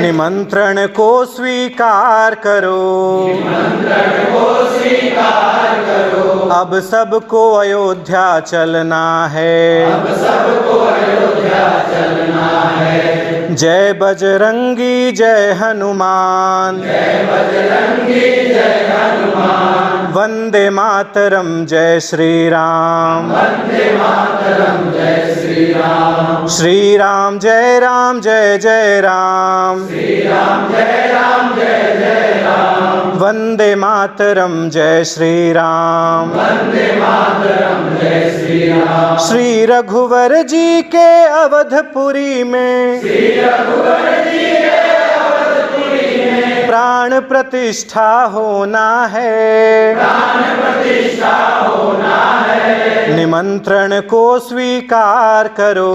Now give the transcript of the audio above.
निमंत्रण को स्वीकार करो, अब सबको अयोध्या चलना है, जय बजरंगी जय हनुमान, वंदे मातरम जय श्री राम, श्री राम जय जय राम, वंदे मातरम जय श्री राम, श्री रघुवर जी के अवधपुरी में प्राण प्रतिष्ठा होना है, निमंत्रण को स्वीकार करो,